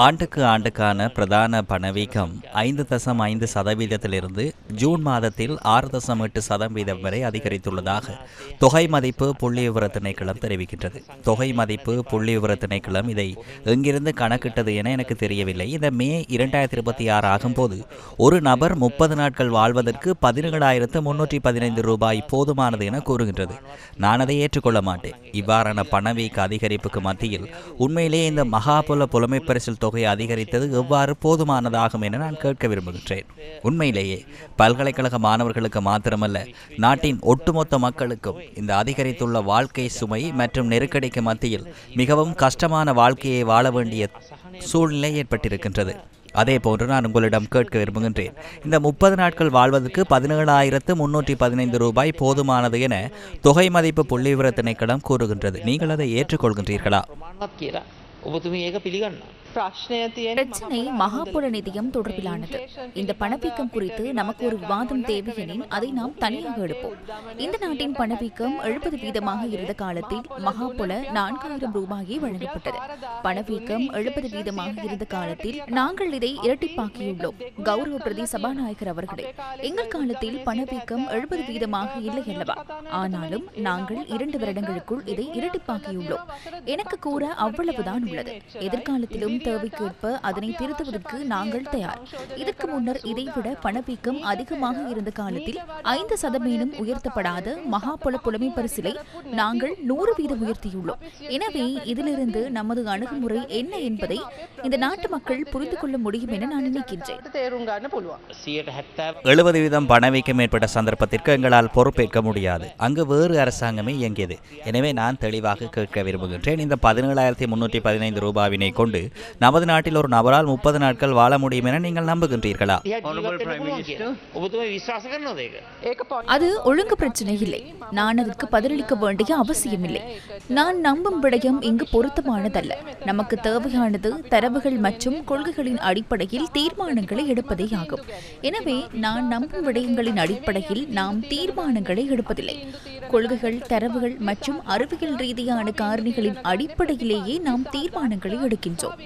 ஆண்டுக்கு ஆண்டுக்கான பிரதான பணவீக்கம் 5.5% ஜூன் மாதத்தில் 6.8% வரை அதிகரித்துள்ளதாக தொகை மதிப்பு புள்ளிவிவர திணைக்களம் தெரிவிக்கின்றது. தொகை மதிப்பு புள்ளிவிவர திணைக்களம் இதை எங்கிருந்து கணக்கிட்டது என எனக்கு தெரியவில்லை. இந்த மே 2026 ஆகும்போது ஒரு நபர் 30 நாட்கள் வாழ்வதற்கு 17,315 ரூபாய் போதுமானது என கூறுகின்றது. நான் அதை ஏற்றுக்கொள்ள மாட்டேன். இவ்வாறான பணவீக்க அதிகரிப்புக்கு மத்தியில் உண்மையிலேயே இந்த மகாபல புலமை பரிசில் தொகை அதிகரித்தது எவ்வாறு போதுமானதாகும் என நான் கேட்க விரும்புகின்றேன். உண்மையிலேயே பல்கலைக்கழக மாணவர்களுக்கு மாத்திரமல்ல, நாட்டின் ஒட்டுமொத்த மக்களுக்கும் இந்த அதிகரித்துள்ள வாழ்க்கை சுமை மற்றும் நெருக்கடிக்கு மத்தியில் மிகவும் கஷ்டமான வாழ்க்கையை வாழ வேண்டிய சூழ்நிலை ஏற்பட்டிருக்கின்றது. அதே போன்று நான் உங்களிடம் கேட்க விரும்புகின்றேன், இந்த 30 நாட்கள் வாழ்வதற்கு 17,315 ரூபாய் போதுமானது என தொகை மதிப்பு புள்ளிவிவர திணைக்களம் கூறுகின்றது. நீங்கள் அதை ஏற்றுக்கொள்கின்றீர்களா? பிரச்சனை மகாபுல நிதியம் தொடர்பிலானது. இந்த பணவீக்கம் குறித்து நமக்கு ஒரு விவாதம் தேவை எனின் அதை நாம் தனியாக எடுப்போம். இந்த நாட்டின் பணவீக்கம் 70% இருந்த காலத்தில் மகாபுல 4,000 ரூபாயை வழங்கப்பட்டது. பணவீக்கம் 70% இருந்த காலத்தில் நாங்கள் இதை இரட்டிப்பாக்கியுள்ளோம். கௌரவ பிரதி சபாநாயகர் அவர்களே, எங்கள் காலத்தில் பணவீக்கம் 70% இல்லை அல்லவா? ஆனாலும் நாங்கள் 2 வருடங்களுக்குள் இதை இரட்டிப்பாக்கியுள்ளோம். எனக்கு கூற அவ்வளவுதான் உள்ளது. எதிர்காலத்திலும் தேவைக்கேற்ப அதனை திருத்துவதற்கு நாங்கள் தயார். இதற்கு முன்னர் இதைவிட பணவீக்கம் அதிகமாக இருந்த காலத்தில் 5% உயர்த்தப்படாத மகாபல புலமை பரிசிலை நாங்கள் 100% உயர்த்தியுள்ளோம். எனவே இதிலிருந்து நமது அணுகுமுறை என்ன என்பதை இந்த நாட்டு மக்கள் புரிந்து கொள்ள முடியும் என நான் நினைக்கின்றேன். 70% பணவீக்கம் ஏற்பட்ட சந்தர்ப்பத்திற்கு எங்களால் பொறுப்பேற்க முடியாது. அங்கு வேறு அரசாங்கமே இயங்கியது. எனவே நான் தெளிவாக கேட்க விரும்புகின்றேன், இந்த 17,315 ரூபாவினை கொண்டு நமது நாட்டில் ஒரு நபரால் 30 நாட்கள் வாழ முடியும் என நீங்கள் நம்புகின்றீர்களா? அது ஒழுங்கு பிரச்சனை இல்லை. நான் அதற்கு பதிலளிக்க வேண்டிய அவசியமில்லை. நான் நம்பும் விடயம் இங்கு பொருத்தமானதல்ல. நமக்கு தேவையானது தரவுகள் மற்றும் கொள்கைகளின் அடிப்படையில் தீர்மானங்களை எடுப்பதே ஆகும். எனவே நான் நம்பும் விடயங்களின் அடிப்படையில் நாம் தீர்மானங்களை எடுப்பதில்லை. கொள்கைகள், தரவுகள் மற்றும் அறிவியல் ரீதியான காரணிகளின் அடிப்படையிலேயே நாம் தீர்மானங்களை எடுக்கின்றோம்.